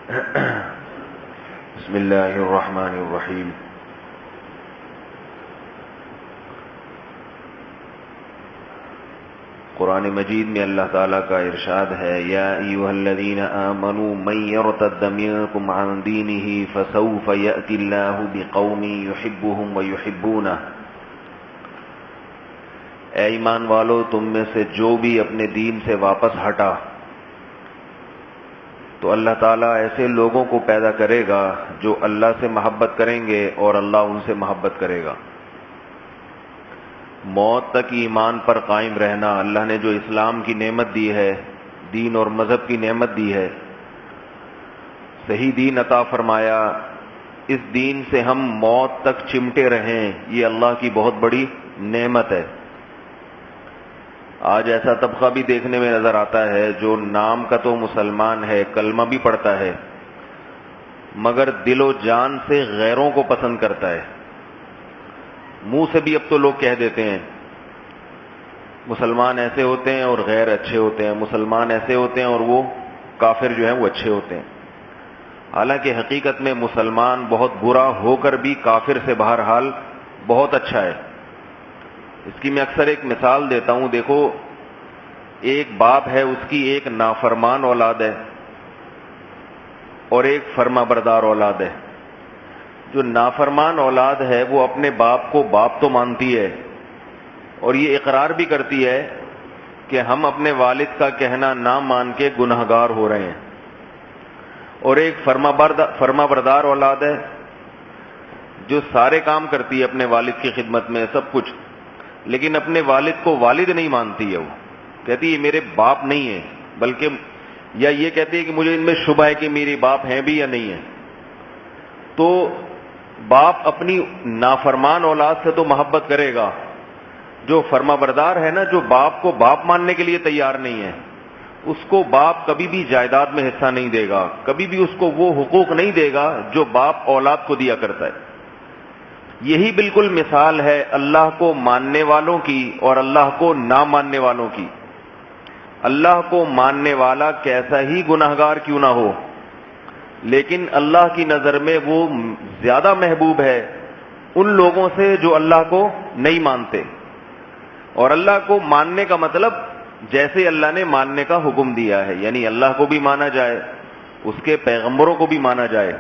بسم اللہ الرحمن الرحیم. قرآن مجید میں اللہ تعالیٰ کا ارشاد ہے، یا ایھا الذین آمنوا من یرتد منکم عن دینہ فسوف یأتی اللہ بقوم یحبهم ویحبونہ. اے ایمان والو، تم میں سے جو بھی اپنے دین سے واپس ہٹا تو اللہ تعالیٰ ایسے لوگوں کو پیدا کرے گا جو اللہ سے محبت کریں گے اور اللہ ان سے محبت کرے گا. موت تک ایمان پر قائم رہنا، اللہ نے جو اسلام کی نعمت دی ہے، دین اور مذہب کی نعمت دی ہے، صحیح دین عطا فرمایا، اس دین سے ہم موت تک چمٹے رہیں، یہ اللہ کی بہت بڑی نعمت ہے. آج ایسا طبقہ بھی دیکھنے میں نظر آتا ہے جو نام کا تو مسلمان ہے، کلمہ بھی پڑھتا ہے، مگر دل و جان سے غیروں کو پسند کرتا ہے. منہ سے بھی اب تو لوگ کہہ دیتے ہیں مسلمان ایسے ہوتے ہیں اور غیر اچھے ہوتے ہیں، مسلمان ایسے ہوتے ہیں اور وہ کافر جو ہیں وہ اچھے ہوتے ہیں. حالانکہ حقیقت میں مسلمان بہت برا ہو کر بھی کافر سے بہرحال بہت اچھا ہے. اس کی میں اکثر ایک مثال دیتا ہوں. دیکھو، ایک باپ ہے، اس کی ایک نافرمان اولاد ہے اور ایک فرما بردار اولاد ہے. جو نافرمان اولاد ہے وہ اپنے باپ کو باپ تو مانتی ہے اور یہ اقرار بھی کرتی ہے کہ ہم اپنے والد کا کہنا نہ مان کے گنہگار ہو رہے ہیں. اور ایک فرما بردار اولاد ہے جو سارے کام کرتی ہے اپنے والد کی خدمت میں، سب کچھ، لیکن اپنے والد کو والد نہیں مانتی ہے. وہ کہتی ہے میرے باپ نہیں ہیں، بلکہ یا یہ کہتی ہے کہ مجھے ان میں شبہ ہے کہ میرے باپ ہیں بھی یا نہیں ہیں. تو باپ اپنی نافرمان اولاد سے تو محبت کرے گا، جو فرما بردار ہے نا، جو باپ کو باپ ماننے کے لیے تیار نہیں ہے، اس کو باپ کبھی بھی جائیداد میں حصہ نہیں دے گا، کبھی بھی اس کو وہ حقوق نہیں دے گا جو باپ اولاد کو دیا کرتا ہے. یہی بالکل مثال ہے اللہ کو ماننے والوں کی اور اللہ کو نہ ماننے والوں کی. اللہ کو ماننے والا کیسا ہی گناہگار کیوں نہ ہو، لیکن اللہ کی نظر میں وہ زیادہ محبوب ہے ان لوگوں سے جو اللہ کو نہیں مانتے. اور اللہ کو ماننے کا مطلب جیسے اللہ نے ماننے کا حکم دیا ہے، یعنی اللہ کو بھی مانا جائے، اس کے پیغمبروں کو بھی مانا جائے،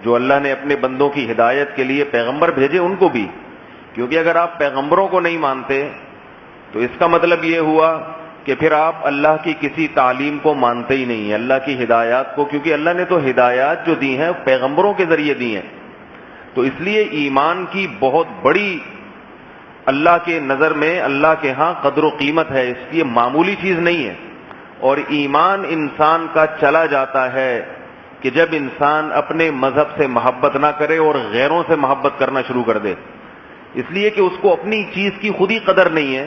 جو اللہ نے اپنے بندوں کی ہدایت کے لیے پیغمبر بھیجے ان کو بھی. کیونکہ اگر آپ پیغمبروں کو نہیں مانتے تو اس کا مطلب یہ ہوا کہ پھر آپ اللہ کی کسی تعلیم کو مانتے ہی نہیں ہیں، اللہ کی ہدایات کو، کیونکہ اللہ نے تو ہدایات جو دی ہیں پیغمبروں کے ذریعے دی ہیں. تو اس لیے ایمان کی بہت بڑی اللہ کے نظر میں، اللہ کے ہاں قدر و قیمت ہے، اس لیے معمولی چیز نہیں ہے. اور ایمان انسان کا چلا جاتا ہے کہ جب انسان اپنے مذہب سے محبت نہ کرے اور غیروں سے محبت کرنا شروع کر دے، اس لیے کہ اس کو اپنی چیز کی خود ہی قدر نہیں ہے،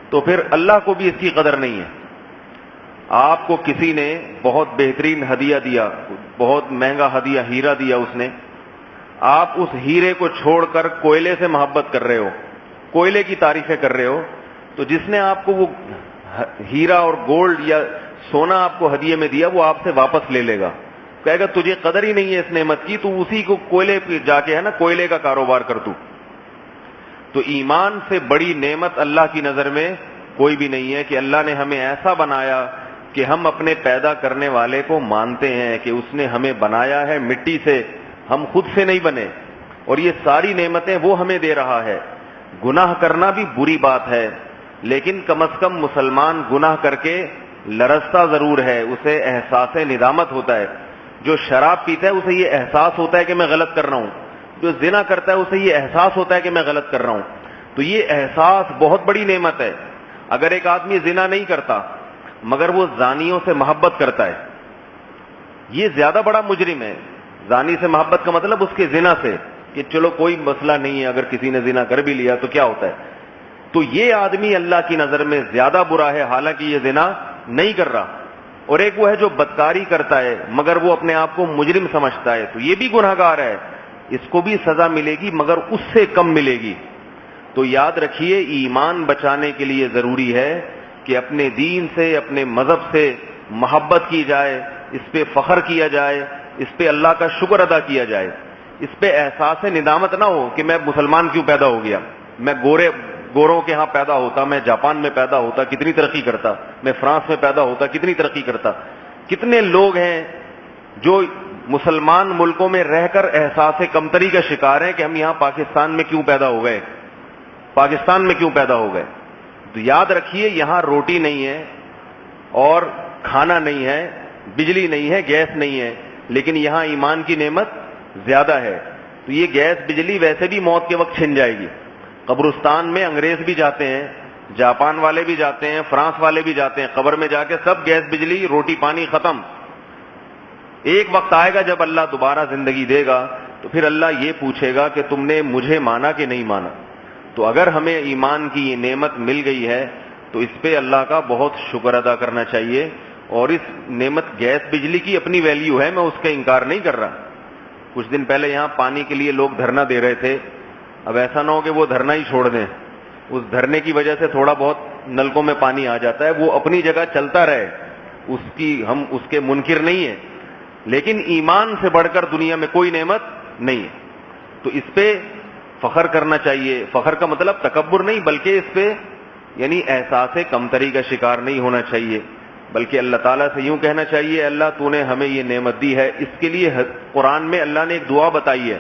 تو پھر اللہ کو بھی اس کی قدر نہیں ہے. آپ کو کسی نے بہت بہترین ہدیہ دیا، بہت مہنگا ہدیہ ہیرا دیا اس نے، آپ اس ہیرے کو چھوڑ کر کوئلے سے محبت کر رہے ہو، کوئلے کی تعریفیں کر رہے ہو، تو جس نے آپ کو وہ ہیرا اور گولڈ یا سونا آپ کو ہدیے میں دیا وہ آپ سے واپس لے لے گا، کہے گا تجھے قدر ہی نہیں ہے اس نعمت کی، تو اسی کو کوئلے پہ جا کے ہے نا کوئلے کا کاروبار کر تو. تو ایمان سے بڑی نعمت اللہ کی نظر میں کوئی بھی نہیں ہے کہ اللہ نے ہمیں ایسا بنایا کہ ہم اپنے پیدا کرنے والے کو مانتے ہیں کہ اس نے ہمیں بنایا ہے مٹی سے، ہم خود سے نہیں بنے، اور یہ ساری نعمتیں وہ ہمیں دے رہا ہے. گناہ کرنا بھی بری بات ہے، لیکن کم از کم مسلمان گناہ کر کے لرزتا ضرور ہے، اسے احساس ندامت ہوتا ہے. جو شراب پیتا ہے اسے یہ احساس ہوتا ہے کہ میں غلط کر رہا ہوں، جو زنا کرتا ہے اسے یہ احساس ہوتا ہے کہ میں غلط کر رہا ہوں. تو یہ احساس بہت بڑی نعمت ہے. اگر ایک آدمی زنا نہیں کرتا مگر وہ زانیوں سے محبت کرتا ہے، یہ زیادہ بڑا مجرم ہے. زانی سے محبت کا مطلب اس کے زنا سے، کہ چلو کوئی مسئلہ نہیں ہے اگر کسی نے زنا کر بھی لیا تو کیا ہوتا ہے. تو یہ آدمی اللہ کی نظر میں زیادہ برا ہے، حالانکہ یہ زنا نہیں کر رہا. اور ایک وہ ہے جو بدکاری کرتا ہے مگر وہ اپنے آپ کو مجرم سمجھتا ہے، تو یہ بھی گنہگار ہے، اس کو بھی سزا ملے گی مگر اس سے کم ملے گی. تو یاد رکھیے، ایمان بچانے کے لیے ضروری ہے کہ اپنے دین سے، اپنے مذہب سے محبت کی جائے، اس پہ فخر کیا جائے، اس پہ اللہ کا شکر ادا کیا جائے, اس پہ احساس ندامت نہ ہو کہ میں مسلمان کیوں پیدا ہو گیا, میں گوروں کے ہاں پیدا ہوتا, میں جاپان میں پیدا ہوتا کتنی ترقی کرتا, میں فرانس میں پیدا ہوتا کتنی ترقی کرتا. کتنے لوگ ہیں جو مسلمان ملکوں میں رہ کر احساس کمتری کا شکار ہیں کہ ہم یہاں پاکستان میں کیوں پیدا ہو گئے, پاکستان میں کیوں پیدا ہو گئے. تو یاد رکھیے یہاں روٹی نہیں ہے اور کھانا نہیں ہے, بجلی نہیں ہے, گیس نہیں ہے, لیکن یہاں ایمان کی نعمت زیادہ ہے. تو یہ گیس بجلی ویسے بھی موت کے وقت چھن جائے گی. قبرستان میں انگریز بھی جاتے ہیں, جاپان والے بھی جاتے ہیں, فرانس والے بھی جاتے ہیں, قبر میں جا کے سب گیس بجلی روٹی پانی ختم. ایک وقت آئے گا جب اللہ دوبارہ زندگی دے گا تو پھر اللہ یہ پوچھے گا کہ تم نے مجھے مانا کہ نہیں مانا. تو اگر ہمیں ایمان کی یہ نعمت مل گئی ہے تو اس پہ اللہ کا بہت شکر ادا کرنا چاہیے. اور اس نعمت گیس بجلی کی اپنی ویلیو ہے, میں اس کا انکار نہیں کر رہا. کچھ دن پہلے یہاں پانی کے لیے لوگ دھرنا دے رہے تھے. اب ایسا نہ ہو کہ وہ دھرنا ہی چھوڑ دیں, اس دھرنے کی وجہ سے تھوڑا بہت نلکوں میں پانی آ جاتا ہے, وہ اپنی جگہ چلتا رہے, ہم اس کے منکر نہیں ہیں, لیکن ایمان سے بڑھ کر دنیا میں کوئی نعمت نہیں ہے. تو اس پہ فخر کرنا چاہیے. فخر کا مطلب تکبر نہیں, بلکہ اس پہ یعنی احساس کمتری کا شکار نہیں ہونا چاہیے, بلکہ اللہ تعالیٰ سے یوں کہنا چاہیے اللہ تو نے ہمیں یہ نعمت دی ہے. اس کے لیے قرآن میں اللہ نے ایک دعا بتائی ہے,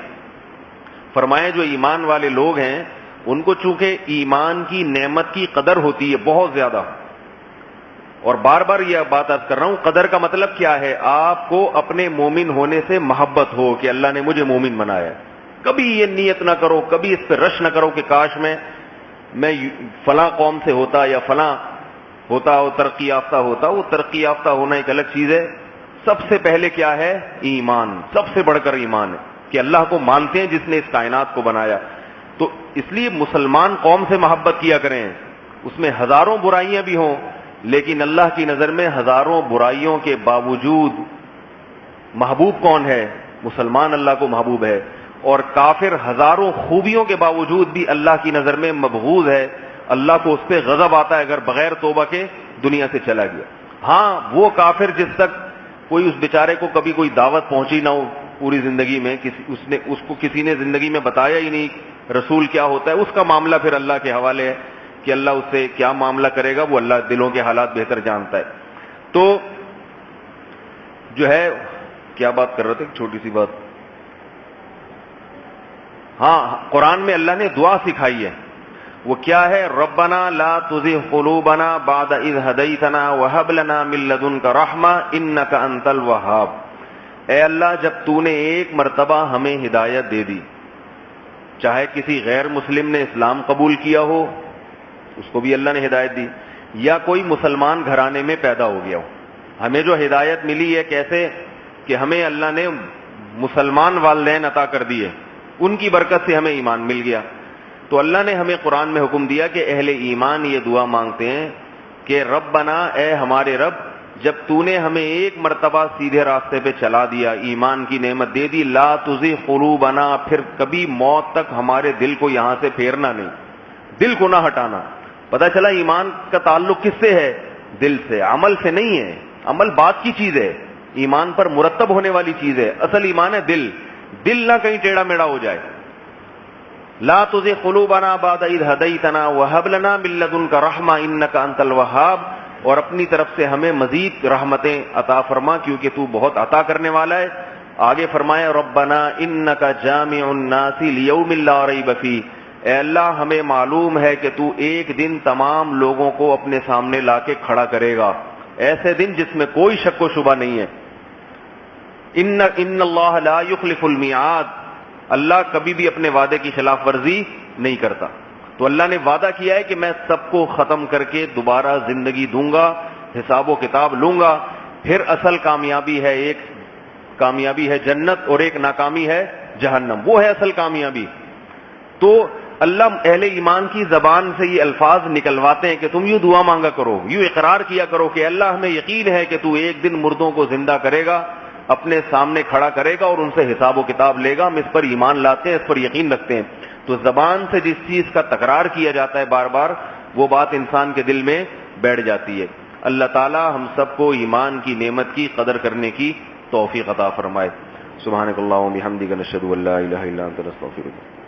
فرمایا جو ایمان والے لوگ ہیں ان کو چونکہ ایمان کی نعمت کی قدر ہوتی ہے بہت زیادہ, اور بار بار یہ بات عرض کر رہا ہوں, قدر کا مطلب کیا ہے, آپ کو اپنے مومن ہونے سے محبت ہو کہ اللہ نے مجھے مومن بنایا. کبھی یہ نیت نہ کرو, کبھی اس پہ رش نہ کرو کہ کاش میں فلاں قوم سے ہوتا یا فلاں ہوتا اور ترقی یافتہ ہوتا. وہ ترقی یافتہ ہونا ایک الگ چیز ہے. سب سے پہلے کیا ہے, ایمان. سب سے بڑھ کر ایمان ہے کہ اللہ کو مانتے ہیں جس نے اس کائنات کو بنایا. تو اس لیے مسلمان قوم سے محبت کیا کریں, اس میں ہزاروں برائیاں بھی ہوں, لیکن اللہ کی نظر میں ہزاروں برائیوں کے باوجود محبوب کون ہے, مسلمان اللہ کو محبوب ہے. اور کافر ہزاروں خوبیوں کے باوجود بھی اللہ کی نظر میں مبغوض ہے, اللہ کو اس پہ غضب آتا ہے اگر بغیر توبہ کے دنیا سے چلا گیا. ہاں وہ کافر جس تک کوئی اس بیچارے کو کبھی کوئی دعوت پہنچی نہ ہو پوری زندگی میں, اس کو کسی نے زندگی میں بتایا ہی نہیں رسول کیا ہوتا ہے, اس کا معاملہ پھر اللہ کے حوالے ہے کہ اللہ اس سے کیا معاملہ کرے گا, وہ اللہ دلوں کے حالات بہتر جانتا ہے. تو جو ہے کیا بات کر رہے تھے, چھوٹی سی بات. ہاں قرآن میں اللہ نے دعا سکھائی ہے, وہ کیا ہے, ربنا لا تزغ قلوبنا بعد اذ ہدیتنا وہب لنا من لدنک رحمہ انک انت الوہاب. اے اللہ جب تو نے ایک مرتبہ ہمیں ہدایت دے دی, چاہے کسی غیر مسلم نے اسلام قبول کیا ہو اس کو بھی اللہ نے ہدایت دی, یا کوئی مسلمان گھرانے میں پیدا ہو گیا ہو, ہمیں جو ہدایت ملی ہے کیسے کہ ہمیں اللہ نے مسلمان والدین عطا کر دیے, ان کی برکت سے ہمیں ایمان مل گیا. تو اللہ نے ہمیں قرآن میں حکم دیا کہ اہل ایمان یہ دعا مانگتے ہیں کہ ربنا, اے ہمارے رب, جب تو نے ہمیں ایک مرتبہ سیدھے راستے پہ چلا دیا, ایمان کی نعمت دے دی, لا تزغ قلوبنا, پھر کبھی موت تک ہمارے دل کو یہاں سے پھیرنا نہیں, دل کو نہ ہٹانا. پتہ چلا ایمان کا تعلق کس سے ہے, دل سے, عمل سے نہیں ہے. عمل بات کی چیز ہے, ایمان پر مرتب ہونے والی چیز ہے. اصل ایمان ہے دل, دل نہ کہیں ٹیڑھا میڑا ہو جائے. لا تزغ قلوبنا بعد اذ ہدیتنا وہب لنا من لدنک رحمہ انک انت الوہاب, اور اپنی طرف سے ہمیں مزید رحمتیں عطا فرما کیونکہ تو بہت عطا کرنے والا ہے. آگے فرمایا ربنا انک جامع الناس لیوم لا ریب فیہ, اے اللہ ہمیں معلوم ہے کہ تو ایک دن تمام لوگوں کو اپنے سامنے لا کے کھڑا کرے گا, ایسے دن جس میں کوئی شک و شبہ نہیں ہے. ان اللہ لا یخلف المیعاد, اللہ کبھی بھی اپنے وعدے کی خلاف ورزی نہیں کرتا. تو اللہ نے وعدہ کیا ہے کہ میں سب کو ختم کر کے دوبارہ زندگی دوں گا, حساب و کتاب لوں گا. پھر اصل کامیابی ہے, ایک کامیابی ہے جنت اور ایک ناکامی ہے جہنم, وہ ہے اصل کامیابی. تو اللہ اہل ایمان کی زبان سے یہ الفاظ نکلواتے ہیں کہ تم یوں دعا مانگا کرو, یوں اقرار کیا کرو کہ اللہ ہمیں یقین ہے کہ تو ایک دن مردوں کو زندہ کرے گا, اپنے سامنے کھڑا کرے گا اور ان سے حساب و کتاب لے گا. ہم اس پر ایمان لاتے ہیں, اس پر یقین رکھتے ہیں. تو زبان سے جس چیز کا تکرار کیا جاتا ہے بار بار, وہ بات انسان کے دل میں بیٹھ جاتی ہے. اللہ تعالی ہم سب کو ایمان کی نعمت کی قدر کرنے کی توفیق عطا فرمائے. سبحانک اللہم و بحمدک نشہد ان لا الہ الا انت نستغفرک.